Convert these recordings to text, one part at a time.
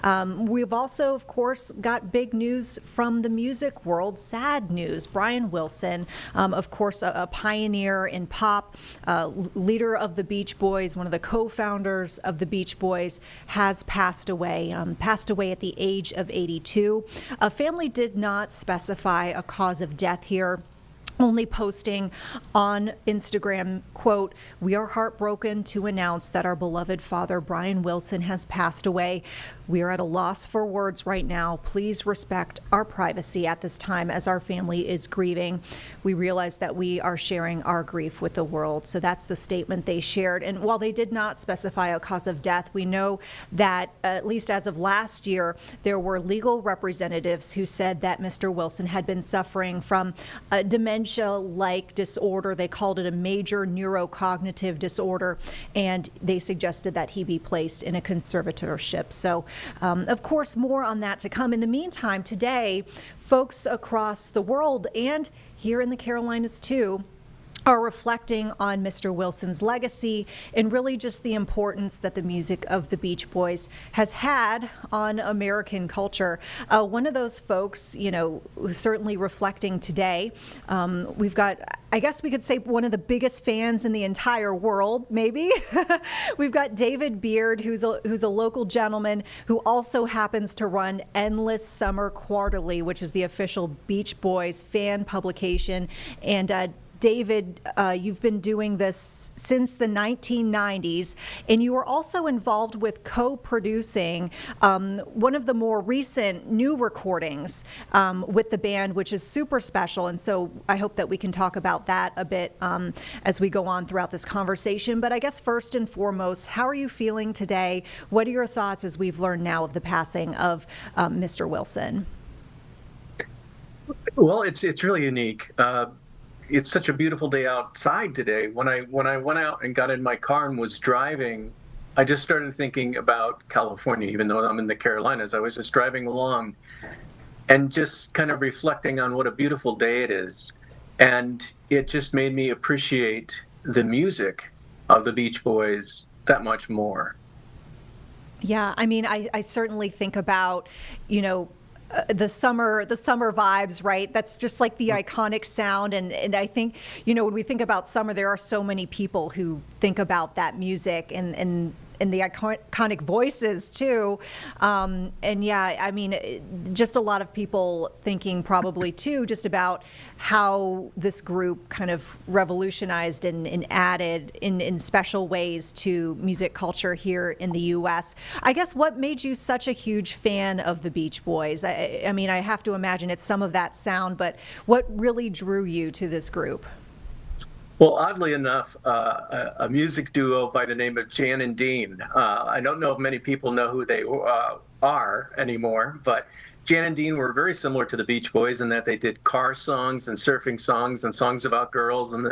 We've also, of course, got big news from the music world, sad news. Brian Wilson, of course, a pioneer in pop, leader of the Beach Boys, one of the co-founders of the Beach Boys, has passed away at the age of 82. A family did not specify a cause of death here, only posting on Instagram, quote, "We are heartbroken to announce that our beloved father, Brian Wilson, has passed away. We are at a loss for words right now. Please respect our privacy at this time as our family is grieving. We realize that we are sharing our grief with the world." So that's the statement they shared. And while they did not specify a cause of death, we know that at least as of last year, there were legal representatives who said that Mr. Wilson had been suffering from a dementia-like disorder. They called it a major neurocognitive disorder, and they suggested that he be placed in a conservatorship. So, of course, more on that to come. In the meantime, today, folks across the world and here in the Carolinas too are reflecting on Mr. Wilson's legacy and really just the importance that the music of the Beach Boys has had on American culture. One of those folks, who's certainly reflecting today, we've got, I guess we could say, one of the biggest fans in the entire world, maybe. We've got David Beard, who's a local gentleman who also happens to run Endless Summer Quarterly, which is the official Beach Boys fan publication. And David, you've been doing this since the 1990s, and you were also involved with co-producing one of the more recent new recordings with the band, which is super special. And so I hope that we can talk about that a bit as we go on throughout this conversation. But I guess first and foremost, how are you feeling today? What are your thoughts as we've learned now of the passing of Mr. Wilson? Well, it's really unique. It's such a beautiful day outside today. When I went out and got in my car and was driving, I just started thinking about California, even though I'm in the Carolinas. I was just driving along and just kind of reflecting on what a beautiful day it is. And it just made me appreciate the music of the Beach Boys that much more. Yeah, I mean, I certainly think about, the summer vibes, right? That's just like the iconic sound. And I think, when we think about summer, there are so many people who think about that music and the iconic voices too. And yeah, I mean, just a lot of people thinking probably too, just about how this group kind of revolutionized and added in special ways to music culture here in the U.S. I guess what made you such a huge fan of the Beach Boys? I mean, I have to imagine it's some of that sound, but what really drew you to this group? Well, oddly enough, a music duo by the name of Jan and Dean. I don't know if many people know who they are anymore, but Jan and Dean were very similar to the Beach Boys in that they did car songs and surfing songs and songs about girls and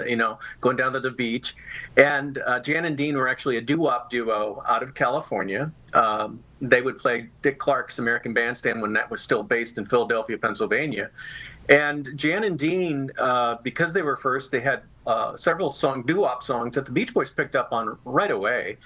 going down to the beach. And Jan and Dean were actually a doo-wop duo out of California. They would play Dick Clark's American Bandstand when that was still based in Philadelphia, Pennsylvania. And Jan and Dean, because they were first, they had several doo-wop songs that the Beach Boys picked up on right away.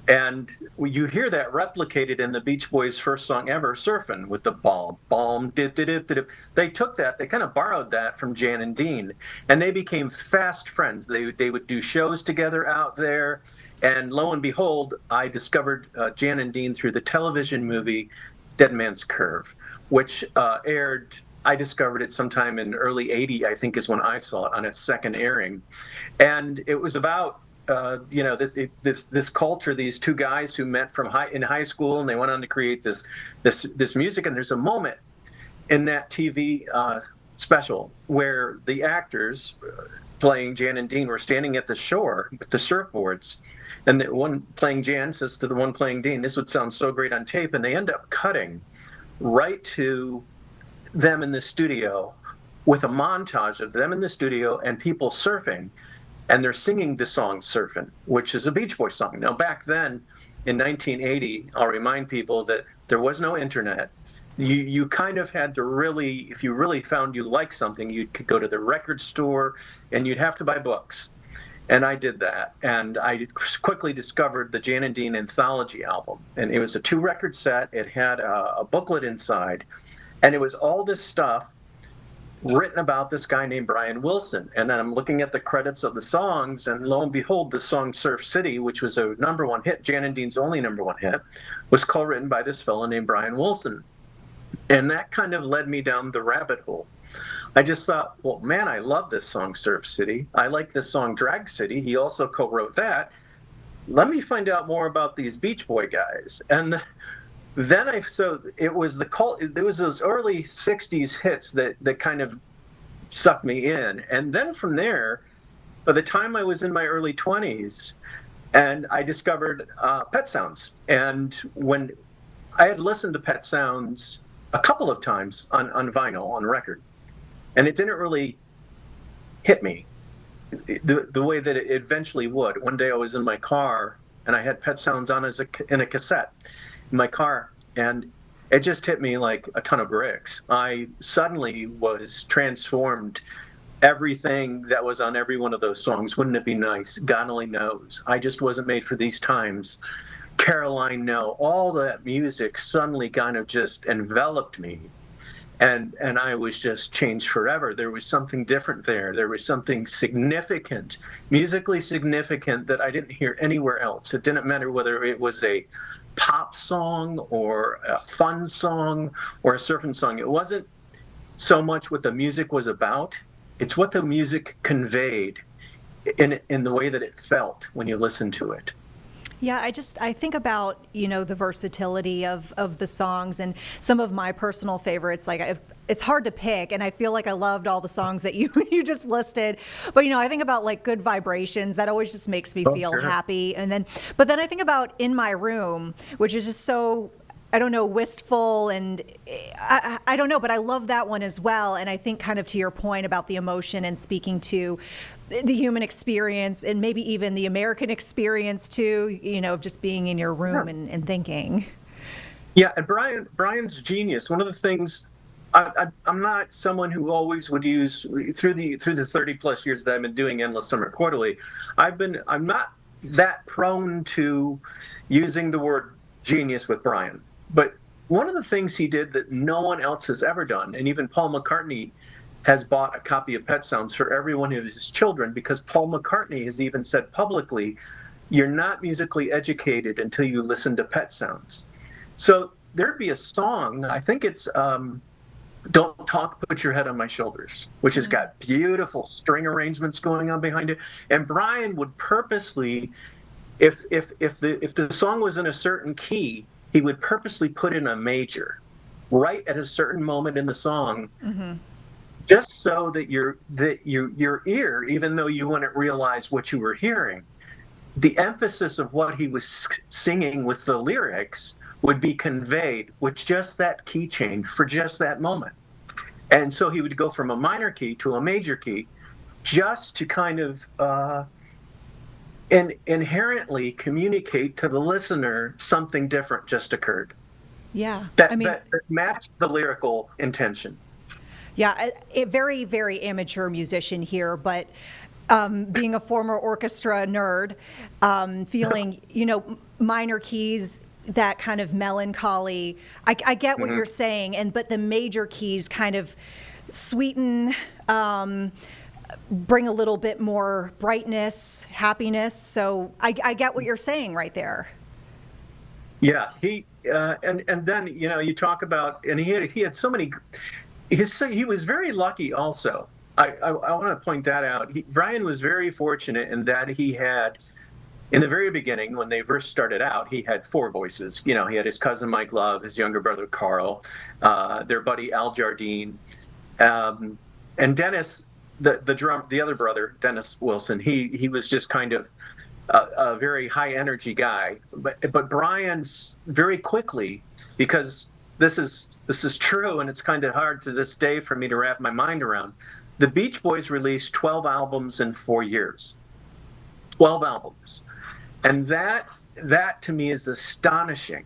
And you hear that replicated in the Beach Boys' first song ever, Surfin', with the balm, dip, dip, dip, dip. They took that, they kind of borrowed that from Jan and Dean, and they became fast friends. They would do shows together out there, and lo and behold, I discovered Jan and Dean through the television movie Dead Man's Curve, which aired. I discovered it sometime in early '80, I think is when I saw it on its second airing. And it was about this culture, these two guys who met in high school, and they went on to create this music. And there's a moment in that TV special where the actors playing Jan and Dean were standing at the shore with the surfboards, and the one playing Jan says to the one playing Dean, "This would sound so great on tape," and they end up cutting right to them in the studio with a montage of them in the studio and people surfing. And they're singing the song Surfin', which is a Beach Boys song. Now, back then, in 1980, I'll remind people that there was no internet. You kind of had to really, if you really found you liked something, you could go to the record store and you'd have to buy books. And I did that. And I quickly discovered the Jan and Dean Anthology album. And it was a 2-record set. It had a booklet inside. And it was all this stuff written about this guy named Brian Wilson. And then I'm looking at the credits of the songs, and lo and behold, the song Surf City, which was a #1 hit, Jan and Dean's only #1 hit, was co-written by this fellow named Brian Wilson. And that kind of led me down the rabbit hole. I just thought, well, man, I love this song, Surf City. I like this song, Drag City. He also co-wrote that. Let me find out more about these Beach Boy guys. And then it was those early 60s hits that kind of sucked me in. And then from there, by the time I was in my early 20s, and I discovered Pet Sounds. And when I had listened to Pet Sounds a couple of times on vinyl, on record, and it didn't really hit me the way that it eventually would. One day I was in my car, and I had Pet Sounds on in a cassette in my car, and it just hit me like a ton of bricks. I suddenly was transformed. Everything that was on every one of those songs, Wouldn't It Be Nice, God Only Knows, I Just Wasn't Made for These Times, Caroline No, all that music suddenly kind of just enveloped me. And I was just changed forever. There was something different there. There was something significant, musically significant, that I didn't hear anywhere else. It didn't matter whether it was a pop song or a fun song or a surfing song. It wasn't so much what the music was about. It's what the music conveyed in the way that it felt when you listened to it. Yeah, I think about, the versatility of the songs, and some of my personal favorites. Like, it's hard to pick, and I feel like I loved all the songs that you just listed. But I think about like Good Vibrations. That always just makes me feel sure. happy. But then I think about In My Room, which is just so, I don't know, wistful, and I don't know, but I love that one as well. And I think, kind of to your point about the emotion and speaking to the human experience, and maybe even the American experience too, of just being in your room and thinking. Yeah, and Brian's genius. One of the things, I'm not someone who always would use, through the 30 plus years that I've been doing Endless Summer Quarterly, I'm not that prone to using the word genius with Brian. But one of the things he did that no one else has ever done, and even Paul McCartney has bought a copy of Pet Sounds for every one of his children, because Paul McCartney has even said publicly, you're not musically educated until you listen to Pet Sounds. So there'd be a song, I think it's Don't Talk, Put Your Head on My Shoulders, which has got beautiful string arrangements going on behind it. And Brian would purposely, if the song was in a certain key, he would purposely put in a major right at a certain moment in the song. Mm-hmm. Just so that your ear, even though you wouldn't realize what you were hearing, the emphasis of what he was singing with the lyrics would be conveyed with just that key change for just that moment. And so he would go from a minor key to a major key, just to kind of inherently communicate to the listener something different just occurred. Yeah, that matched the lyrical intention. Yeah, a very, very amateur musician here, but being a former orchestra nerd, feeling, minor keys, that kind of melancholy. I get what you're saying, but the major keys kind of sweeten, bring a little bit more brightness, happiness. So I get what you're saying right there. Yeah, and then you talk about, and he had so many. He was very lucky also. I want to point that out. Brian was very fortunate in that he had, in the very beginning, when they first started out, he had 4 voices. He had his cousin Mike Love, his younger brother Carl, their buddy Al Jardine, and Dennis, the other brother, Dennis Wilson. He was just kind of a very high energy guy. But Brian's very quickly, because this is true, and it's kind of hard to this day for me to wrap my mind around. The Beach Boys released 12 albums in 4 years. 12 albums. And that to me is astonishing.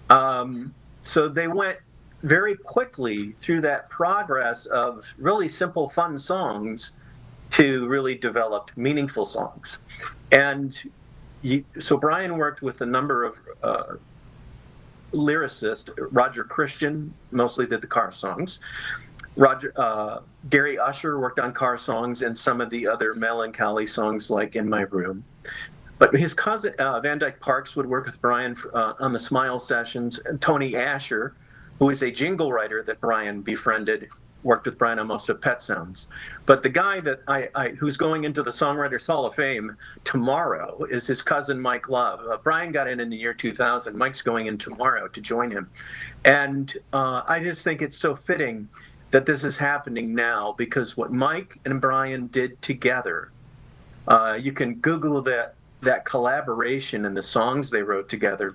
So they went very quickly through that progress of really simple, fun songs to really develop meaningful songs. And so Brian worked with a number of lyricists. Roger Christian mostly did the car songs. Gary Usher worked on car songs and some of the other melancholy songs like In My Room. But his cousin, Van Dyke Parks, would work with Brian on the Smile sessions. And Tony Asher, who is a jingle writer that Brian befriended, worked with Brian on most of Pet Sounds. But the guy that who's going into the Songwriters Hall of Fame tomorrow is his cousin, Mike Love. Brian got in the year 2000. Mike's going in tomorrow to join him. And I just think it's so fitting that this is happening now, because what Mike and Brian did together, you can Google that collaboration and the songs they wrote together,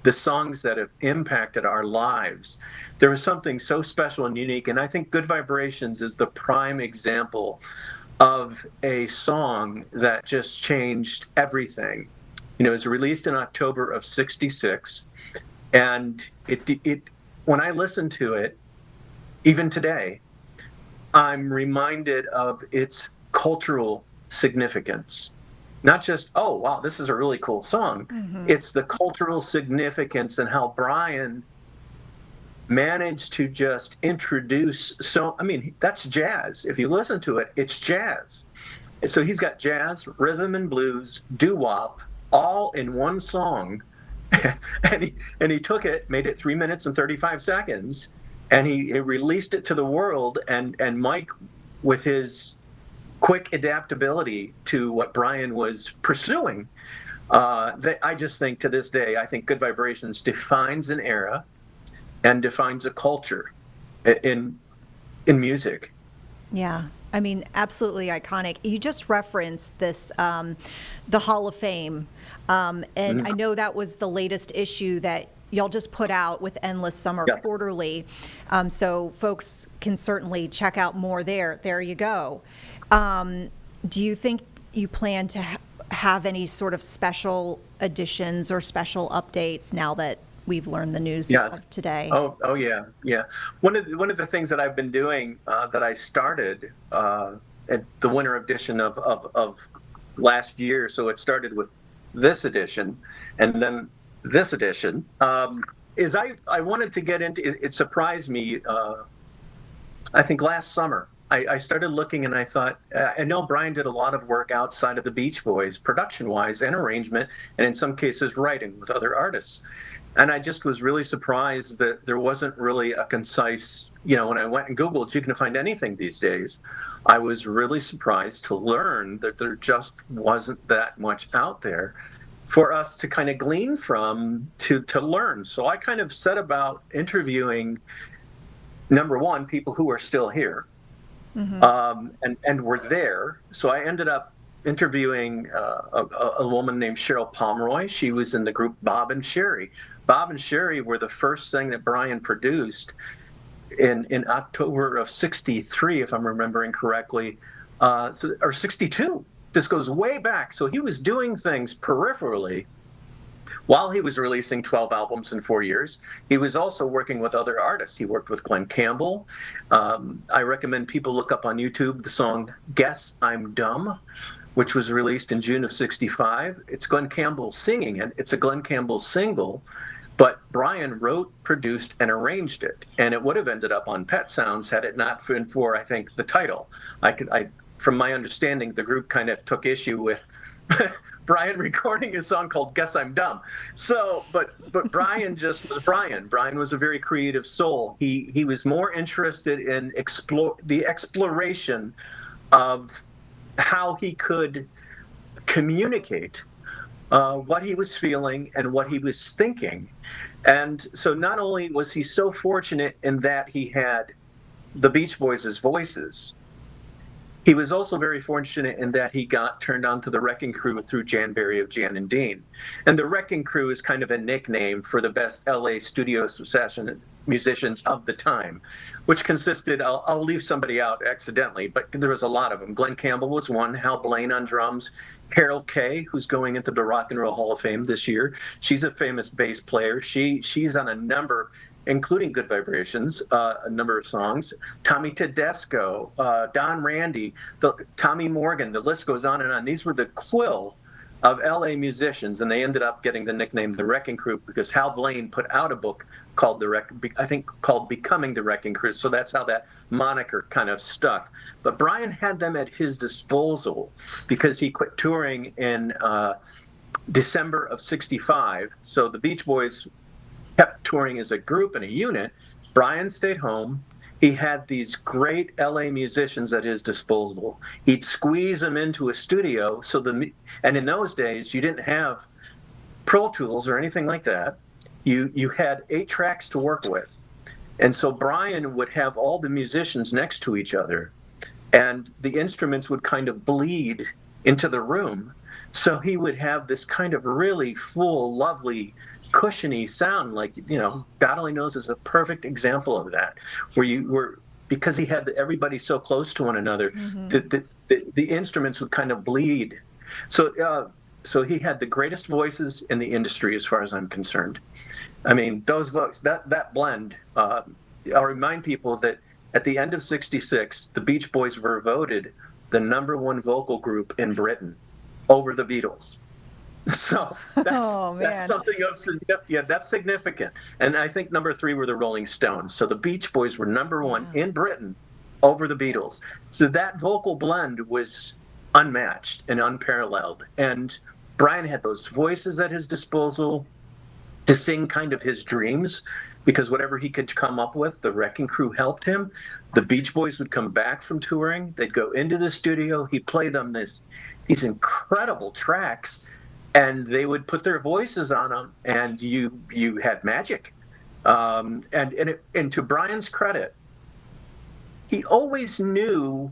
the songs that have impacted our lives. There was something so special and unique, and I think Good Vibrations is the prime example of a song that just changed everything. It was released in October of '66, and it when I listen to it, even today, I'm reminded of its cultural significance. Not just, oh, wow, this is a really cool song. Mm-hmm. It's the cultural significance and how Brian managed to just introduce. That's jazz. If you listen to it, it's jazz. So he's got jazz, rhythm and blues, doo-wop, all in one song. and he took it, made it 3 minutes and 35 seconds, and he released it to the world. And Mike, with his quick adaptability to what Brian was pursuing, I just think to this day, I think Good Vibrations defines an era and defines a culture in music. Yeah, absolutely iconic. You just referenced this, the Hall of Fame, and mm-hmm. I know that was the latest issue that y'all just put out with Endless Summer Quarterly, so folks can certainly check out more there. There you go. Do you think you plan to have any sort of special editions or special updates now that we've learned the news of today? Oh yeah. One of the things that I've been doing that I started at the winter edition of last year, so it started with this edition and then this edition, is I wanted to get into it. It surprised me. I think last summer I started looking, and I thought, I know Brian did a lot of work outside of the Beach Boys, production-wise and arrangement, and in some cases writing with other artists. And I just was really surprised that there wasn't really a concise, when I went and Googled, you can find anything these days. I was really surprised to learn that there just wasn't that much out there for us to kind of glean from, to learn. So I kind of set about interviewing, number one, people who are still here. Mm-hmm. And were there. So I ended up interviewing a woman named Cheryl Pomeroy. She was in the group Bob and Sherry. Bob and Sherry were the first thing that Brian produced in October of '63, if I'm remembering correctly, or '62. This goes way back. So he was doing things peripherally while he was releasing 12 albums in 4 years. He was also working with other artists. He worked with Glenn Campbell. I recommend people look up on YouTube the song Guess I'm Dumb, which was released in June of '65. It's Glenn Campbell singing it. It's a Glenn Campbell single, but Brian wrote, produced, and arranged it. And it would have ended up on Pet Sounds had it not been for, I think, the title. From my understanding, the group kind of took issue with Brian recording a song called Guess I'm Dumb. So, but Brian just was Brian. Brian was a very creative soul. He was more interested in the exploration of how he could communicate what he was feeling and what he was thinking. And so not only was he so fortunate in that he had the Beach Boys' voices, he was also very fortunate in that he got turned on to the Wrecking Crew through Jan Berry of Jan and Dean. And the Wrecking Crew is kind of a nickname for the best LA studio session musicians of the time, which consisted, I'll leave somebody out accidentally, but there was a lot of them. Glenn Campbell was one, Hal Blaine on drums, Carol Kay, who's going into the Rock and Roll Hall of Fame this year. She's a famous bass player. She's on a number. including Good Vibrations, a number of songs. Tommy Tedesco, Don Randy, Tommy Morgan, the list goes on and on. These were the quill of LA musicians, and they ended up getting the nickname The Wrecking Crew because Hal Blaine put out a book called called Becoming the Wrecking Crew. So that's how that moniker kind of stuck. But Brian had them at his disposal because he quit touring in December of '65. So the Beach Boys kept touring as a group and a unit. Brian stayed home. He had these great LA musicians at his disposal. He'd squeeze them into a studio. And in those days, you didn't have Pro Tools or anything like that. You had 8 tracks to work with. And so Brian would have all the musicians next to each other, and the instruments would kind of bleed into the room. So he would have this kind of really full, lovely, cushiony sound, like, God only knows is a perfect example of that, because he had everybody so close to one another, the instruments would kind of bleed. So he had the greatest voices in the industry, as far as I'm concerned. I mean, those voices, that blend. I'll remind people that at the end of '66, the Beach Boys were voted the #1 vocal group in Britain, over the Beatles. So that's something of significant. Yeah, that's significant. And I think #3 were the Rolling Stones. So the Beach Boys were #1 in Britain over the Beatles. So that vocal blend was unmatched and unparalleled. And Brian had those voices at his disposal to sing kind of his dreams, because whatever he could come up with, the Wrecking Crew helped him. The Beach Boys would come back from touring. They'd go into the studio. He'd play them these incredible tracks, and they would put their voices on them, and you had magic. And to Brian's credit, he always knew.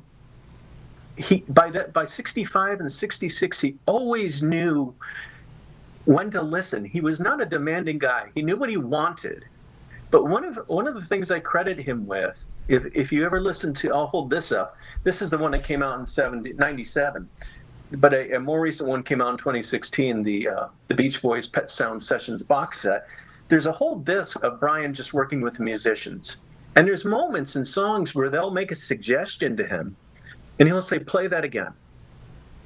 By '65 and '66, he always knew when to listen. He was not a demanding guy. He knew what he wanted. But one of the things I credit him with, if you ever listen to, I'll hold this up. This is the one that came out in '97. But a more recent one came out in 2016, the Beach Boys Pet Sound Sessions box set. There's a whole disc of Brian just working with musicians. And there's moments in songs where they'll make a suggestion to him, and he'll say, play that again,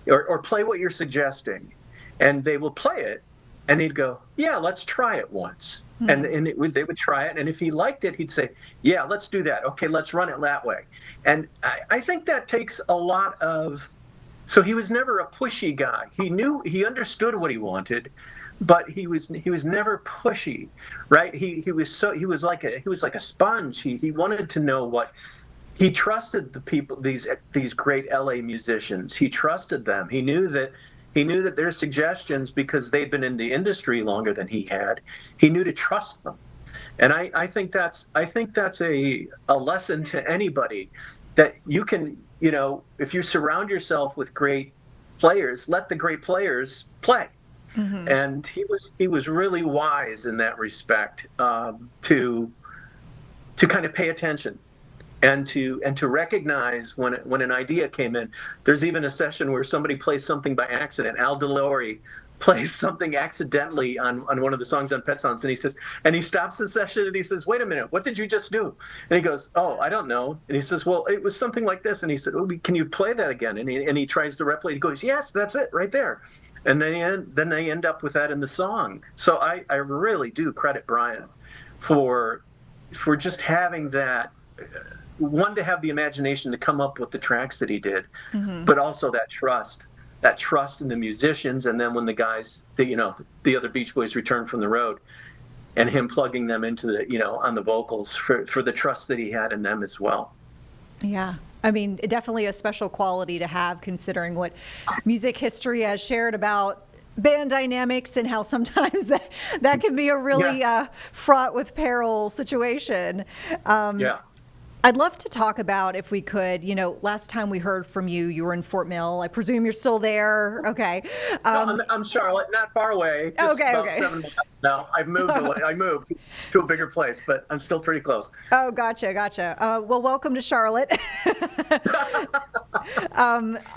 or play what you're suggesting. And they will play it, and he'd go, yeah, let's try it once. And they would try it, and if he liked it, he'd say, yeah, let's do that. Okay, let's run it that way. And I think that takes a lot of... So he was never a pushy guy. He understood what he wanted, but he was never pushy, right? He was like a sponge. He wanted to know what... He trusted the people, these great LA musicians. He trusted them. He knew that their suggestions, because they'd been in the industry longer than he had, he knew to trust them. And I think that's a lesson to anybody, that you can, if you surround yourself with great players, let the great players play. And he was really wise in that respect, to kind of pay attention. And to recognize when an idea came in. There's even a session where somebody plays something by accident. Al DeLory plays something accidentally on one of the songs on Pet Sounds, and he stops the session and he says, "Wait a minute, what did you just do?" And he goes, "Oh, I don't know." And he says, "Well, it was something like this." And he said, "Oh, can you play that again?" And he tries to replicate. He goes, "Yes, that's it, right there." And then they end up with that in the song. So I really do credit Brian for just having that. One, to have the imagination to come up with the tracks that he did, but also that trust in the musicians. And then when the guys, the other Beach Boys returned from the road, and him plugging them into on the vocals for the trust that he had in them as well. Yeah. I mean, definitely a special quality to have, considering what music history has shared about band dynamics and how sometimes that can be a really fraught with peril situation. I'd love to talk about, if we could, last time we heard from you, you were in Fort Mill. I presume you're still there. Okay. No, I'm Charlotte, not far away. Just about 7 miles. No, I moved to a bigger place, but I'm still pretty close. Oh, gotcha. Well, welcome to Charlotte.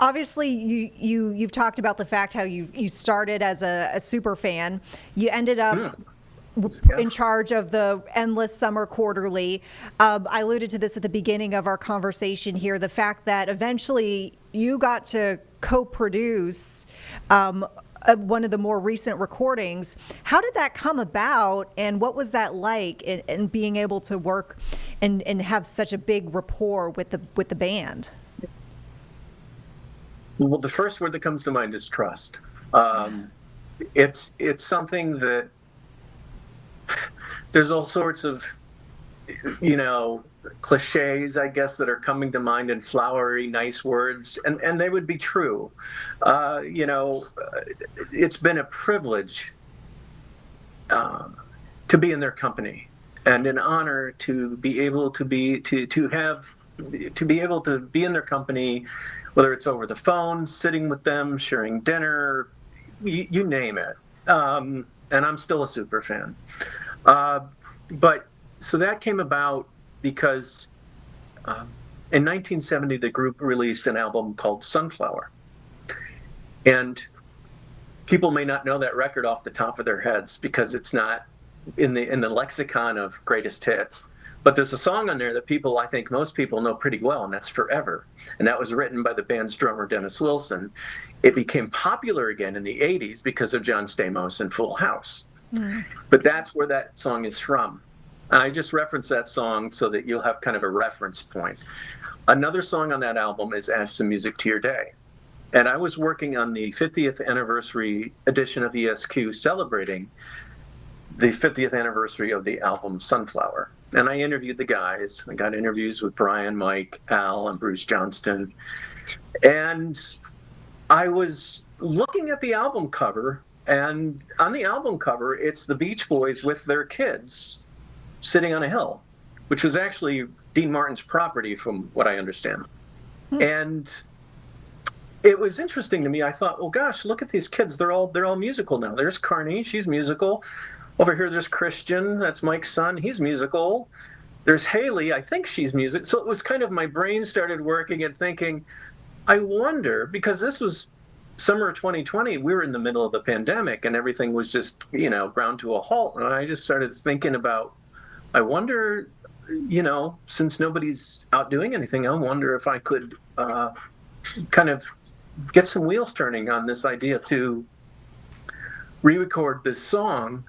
Obviously, you've talked about the fact how you started as a super fan. You ended up Yeah. in charge of the endless summer quarterly. I alluded to this at the beginning of our conversation here, the fact that eventually you got to co-produce one of the more recent recordings. How did that come about, and what was that like in being able to work and have such a big rapport with the band? Well, the first word that comes to mind is trust. It's something that there's all sorts of, cliches, I guess, that are coming to mind, and flowery, nice words, and they would be true. It's been a privilege to be in their company, and an honor to be able to be able to be in their company, whether it's over the phone, sitting with them, sharing dinner, you name it. And I'm still a super fan. But so that came about because in 1970 the group released an album called Sunflower, and people may not know that record off the top of their heads because it's not in the lexicon of greatest hits. But there's a song on there that I think most people know pretty well, and that's Forever. And that was written by the band's drummer, Dennis Wilson. It became popular again in the 80s because of John Stamos and Full House. But that's where that song is from. I just referenced that song so that you'll have kind of a reference point. Another song on that album is Add Some Music to Your Day. And I was working on the 50th anniversary edition of ESQ, celebrating the 50th anniversary of the album Sunflower. And I interviewed the guys. I got interviews with Brian, Mike, Al, and Bruce Johnston. And I was looking at the album cover, and on the album cover, it's the Beach Boys with their kids sitting on a hill, which was actually Dean Martin's property, from what I understand. And it was interesting to me. I thought, well, gosh, look at these kids. They're all musical now. There's Carney, she's musical. Over here, there's Christian, that's Mike's son. He's musical. There's Haley, I think she's music. So it was kind of, my brain started working and thinking, I wonder, because this was summer of 2020, we were in the middle of the pandemic and everything was just, ground to a halt. And I just started thinking about, I wonder, since nobody's out doing anything, I wonder if I could kind of get some wheels turning on this idea to re-record this song.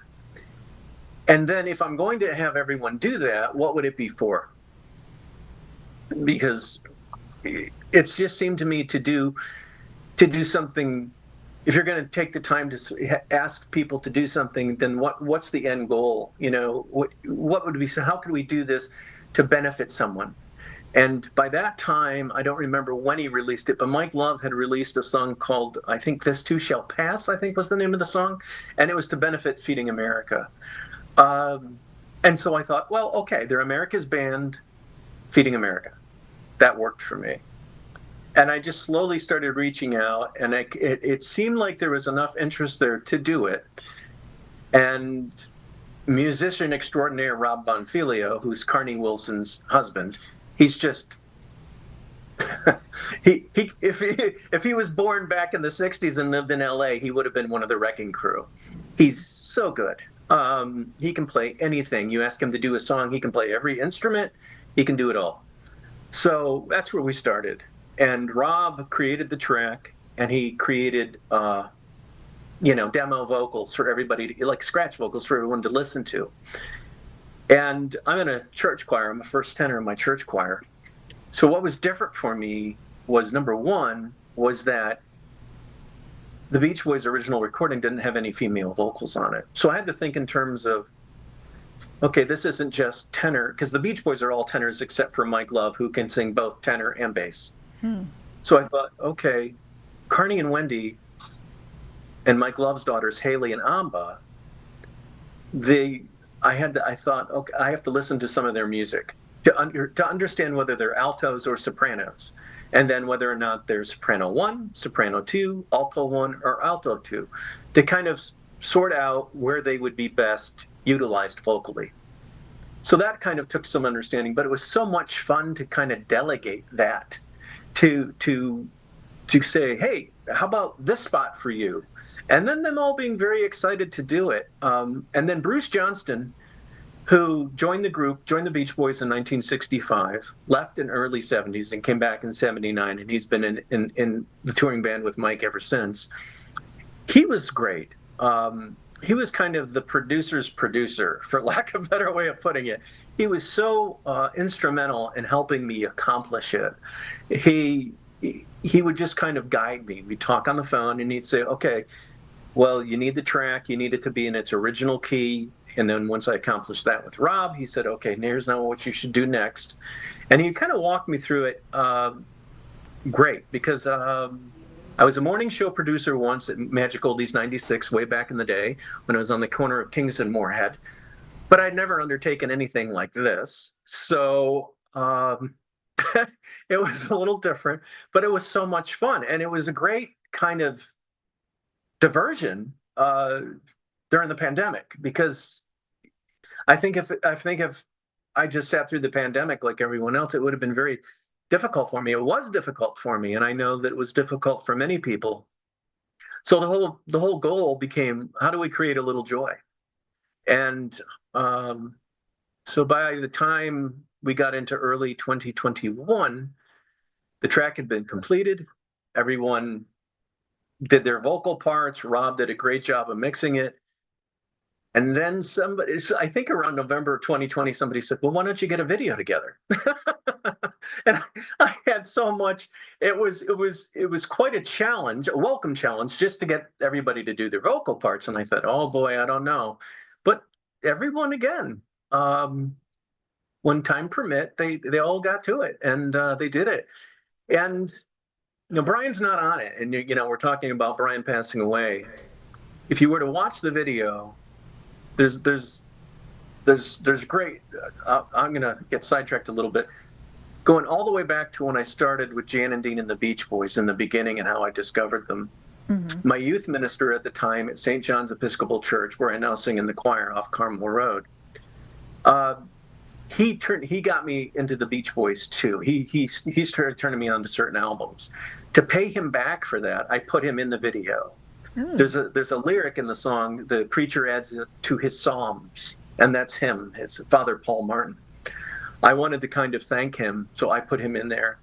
And then if I'm going to have everyone do that, what would it be for? Because it's just seemed to me to do something. If you're going to take the time to ask people to do something, then what's the end goal? What would we say? How could we do this to benefit someone? And by that time, I don't remember when he released it, but Mike Love had released a song called, I think, This Too Shall Pass, I think was the name of the song. And it was to benefit Feeding America. And so I thought, well, okay, they're America's band, Feeding America. That worked for me. And I just slowly started reaching out, and it seemed like there was enough interest there to do it. And musician extraordinaire Rob Bonfiglio, who's Carney Wilson's husband, he's just if he was born back in the 60s and lived in LA, he would have been one of the Wrecking Crew. He's so good. He can play anything. You ask him to do a song, he can play every instrument. He can do it all. So that's where we started. And Rob created the track, and he created, demo vocals for everybody, like scratch vocals for everyone to listen to. And I'm in a church choir. I'm a first tenor in my church choir. So what was different for me was, number one, was that the Beach Boys' original recording didn't have any female vocals on it. So I had to think in terms of, okay, this isn't just tenor, because the Beach Boys are all tenors except for Mike Love, who can sing both tenor and bass. So I thought, okay, Carney and Wendy and Mike Love's daughters, Haley and Amba, I thought, okay, I have to listen to some of their music to understand whether they're altos or sopranos, and then whether or not they're soprano 1, soprano 2, alto 1, or alto 2, to kind of sort out where they would be best utilized vocally. So that kind of took some understanding, but it was so much fun to kind of delegate that to say, hey, how about this spot for you? And then them all being very excited to do it. And then Bruce Johnston, who joined the group, joined the Beach Boys in 1965, left in early 70s and came back in 79, and he's been in the touring band with Mike ever since. He was great. He was kind of the producer's producer, for lack of a better way of putting it. He was so instrumental in helping me accomplish it. He would just kind of guide me. We'd talk on the phone, and he'd say, okay, well, you need the track, you need it to be in its original key. And then once I accomplished that with Rob, he said, okay, here's now what you should do next. And he kind of walked me through it great, because I was a morning show producer once at Magic Oldies 96, way back in the day, when I was on the corner of Kings and Moorhead. But I'd never undertaken anything like this. So it was a little different, but it was so much fun. And it was a great kind of diversion during the pandemic, because I think if I just sat through the pandemic like everyone else, it would have been very difficult for me. It was difficult for me, and I know that it was difficult for many people. So the whole goal became, how do we create a little joy? And so by the time we got into early 2021, the track had been completed. Everyone did their vocal parts. Rob did a great job of mixing it. And then somebody, I think around November of 2020, somebody said, well, why don't you get a video together? And I had so much, it was quite a challenge, a welcome challenge, just to get everybody to do their vocal parts. And I thought, oh boy, I don't know. But everyone, again, when time permit, they all got to it, and they did it. And Brian's not on it. And we're talking about Brian passing away. If you were to watch the video, there's great. I'm gonna get sidetracked a little bit, going all the way back to when I started with Jan and Dean and the Beach Boys in the beginning, and how I discovered them. Mm-hmm. My youth minister at the time at St. John's Episcopal Church, where I now sing in the choir off Carmel Road, he got me into the Beach Boys too. He started turning me on to certain albums. To pay him back for that, I put him in the video. There's a lyric in the song, the preacher adds it to his psalms, and that's him, his father, Paul Martin. I wanted to kind of thank him, so I put him in there.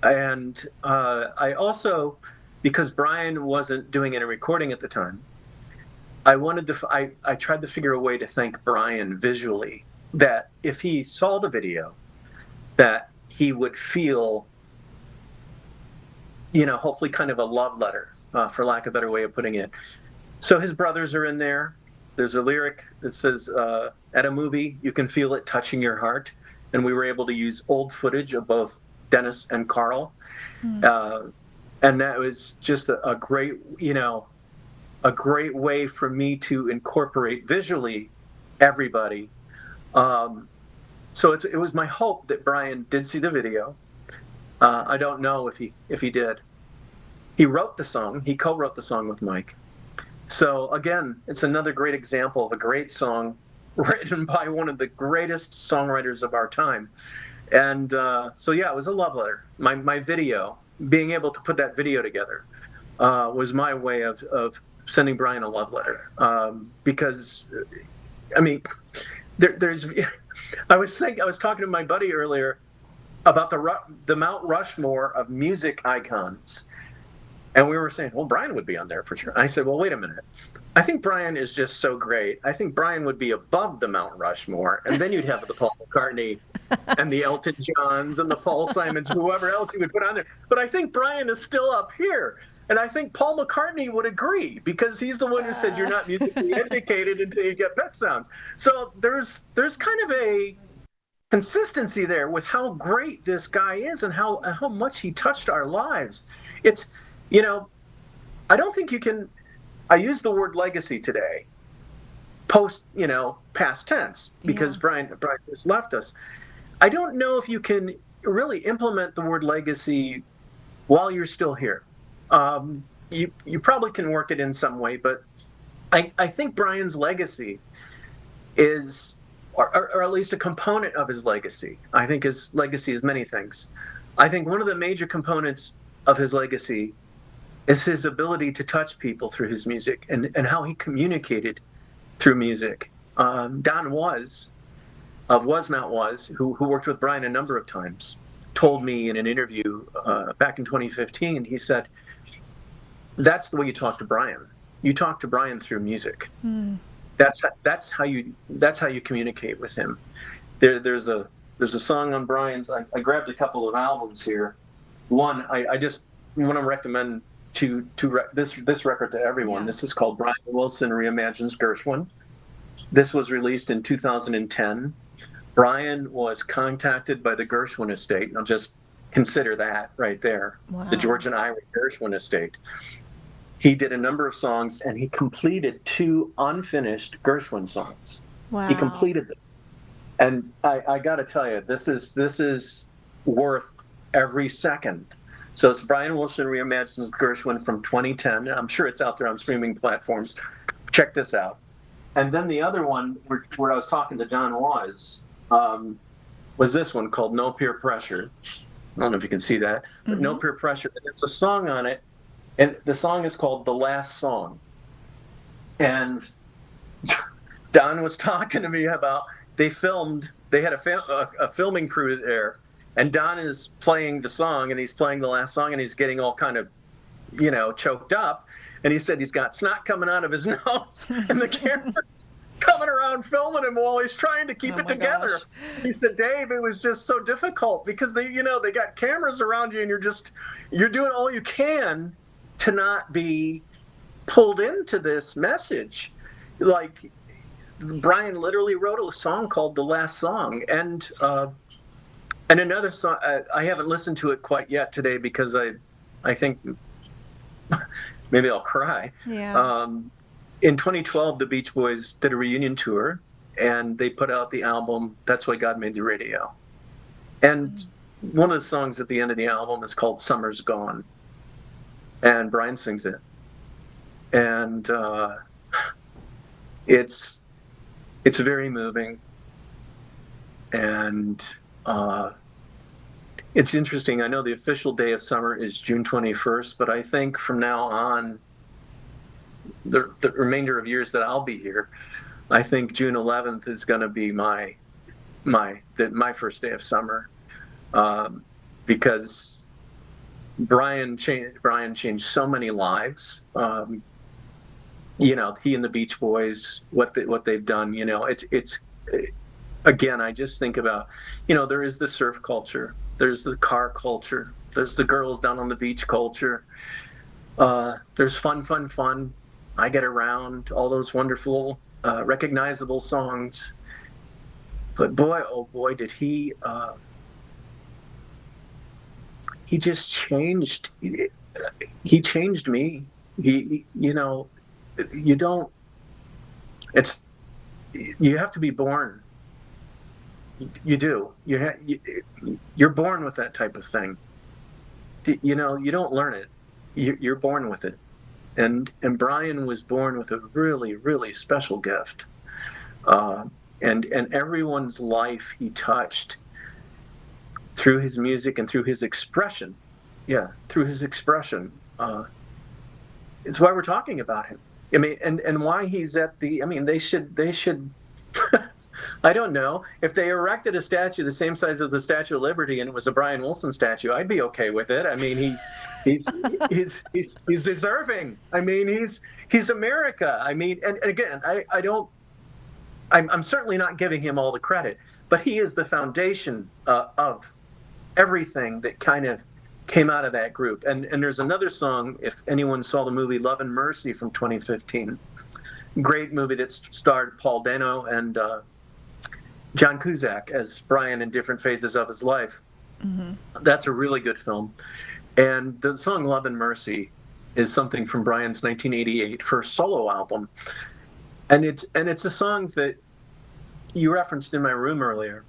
And I also, because Brian wasn't doing any recording at the time, I tried to figure a way to thank Brian visually, that if he saw the video, that he would feel, hopefully kind of a love letter, for lack of a better way of putting it. So his brothers are in there. There's a lyric that says, at a movie, you can feel it touching your heart. And we were able to use old footage of both Dennis and Carl. And that was just a great, a great way for me to incorporate visually everybody. So it was my hope that Brian did see the video. I don't know if he did. He wrote the song. He co-wrote the song with Mike. So again, it's another great example of a great song written by one of the greatest songwriters of our time. And so yeah, it was a love letter. My video, being able to put that video together, was my way of sending Brian a love letter. Because, I mean, there's. I was talking to my buddy earlier about the Mount Rushmore of music icons. And we were saying, well, Brian would be on there for sure. I said, well, wait a minute. I think Brian is just so great. I think Brian would be above the Mount Rushmore. And then you'd have the Paul McCartney and the Elton Johns and the Paul Simons, whoever else you would put on there. But I think Brian is still up here. And I think Paul McCartney would agree, because he's the one who said you're not musically educated until you get pet sounds. So there's kind of a consistency there with how great this guy is and how much he touched our lives. It's, I don't think you can, I use the word legacy today, past tense, because Brian just left us. I don't know if you can really implement the word legacy while you're still here. You probably can work it in some way, but I think Brian's legacy is, or at least a component of his legacy. I think his legacy is many things. I think one of the major components of his legacy is his ability to touch people through his music and how he communicated through music. Don Was Not Was, who worked with Brian a number of times, told me in an interview back in 2015, he said, that's the way you talk to Brian. You talk to Brian through music. That's how you communicate with him. There's a song on Brian's. I grabbed a couple of albums here. One I just want to recommend this record to everyone. Yeah. This is called Brian Wilson Reimagines Gershwin. This was released in 2010. Brian was contacted by the Gershwin estate. Now just consider that right there. Wow. The George and Ira Gershwin estate. He did a number of songs, and he completed 2 unfinished Gershwin songs. Wow. He completed them. And I got to tell you, this is worth every second. So it's Brian Wilson Reimagines Gershwin from 2010. I'm sure it's out there on streaming platforms. Check this out. And then the other one, where I was talking to Don was this one called No Peer Pressure. I don't know if you can see that, but No Peer Pressure. And there's a song on it, and the song is called The Last Song. And Don was talking to me about they had a filming crew there, and Don is playing the song, and he's playing the last song, and he's getting all kind of, choked up. And he said he's got snot coming out of his nose, and the camera's coming around filming him while he's trying to keep it together. Gosh. He said, Dave, it was just so difficult because they got cameras around you, and you're doing all you can to not be pulled into this message. Like, Brian literally wrote a song called The Last Song, and another song. I haven't listened to it quite yet today because I think maybe I'll cry. Yeah. In 2012, the Beach Boys did a reunion tour, and they put out the album That's Why God Made the Radio. And one of the songs at the end of the album is called Summer's Gone, and Brian sings it. And it's very moving, and it's interesting. I know the official day of summer is June 21st, but I think from now on, the remainder of years that I'll be here, I think June 11th is going to be my first day of summer, because Brian changed so many lives. He and the Beach Boys, what they've done. It's again, I just think about, there is the surf culture, there's the car culture, there's the girls down on the beach culture, there's fun. I Get Around, all those wonderful, recognizable songs. But boy, oh boy, did he just changed. He changed me. You have to be born. You do. You're born with that type of thing. You don't learn it. You're born with it. And Brian was born with a really, really special gift. And everyone's life he touched through his music and through his expression. Yeah, through his expression. It's why we're talking about him. I mean, and why he's at they should I don't know. If they erected a statue the same size as the Statue of Liberty and it was a Brian Wilson statue, I'd be okay with it. I mean, he's deserving. I mean, he's America. I mean, and again, I'm certainly not giving him all the credit, but he is the foundation of everything that kind of came out of that group. And there's another song, if anyone saw the movie Love and Mercy from 2015, great movie that starred Paul Dano and John Cusack as Brian in different phases of his life. Mm-hmm. That's a really good film. And the song Love and Mercy is something from Brian's 1988 first solo album. And it's a song that you referenced in my room earlier.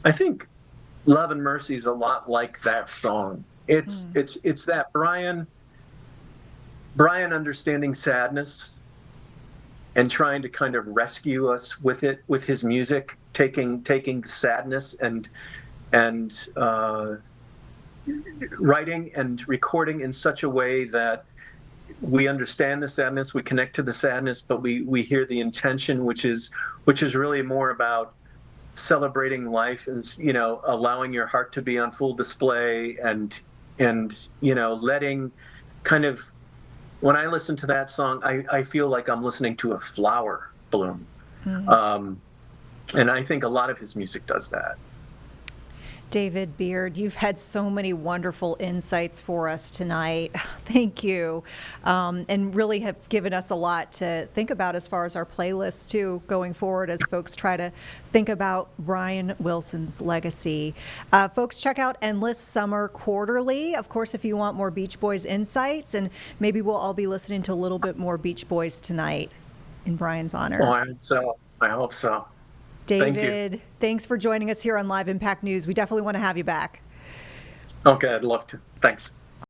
I think Love and Mercy is a lot like that song. It's that Brian understanding sadness and trying to kind of rescue us with it, with his music, taking sadness and writing and recording in such a way that we understand the sadness, we connect to the sadness, but we hear the intention, which is really more about celebrating life, is, you know, allowing your heart to be on full display, and you know, letting kind of, when I listen to that song, I feel like I'm listening to a flower bloom. And I think a lot of his music does that. David Beard, you've had so many wonderful insights for us tonight. Thank you. And really have given us a lot to think about as far as our playlist, too, going forward as folks try to think about Brian Wilson's legacy. Folks, check out Endless Summer Quarterly, of course, if you want more Beach Boys insights. And maybe we'll all be listening to a little bit more Beach Boys tonight in Brian's honor. Oh, I hope so. David, thanks for joining us here on Live Impact News. We definitely want to have you back. Okay, I'd love to. Thanks.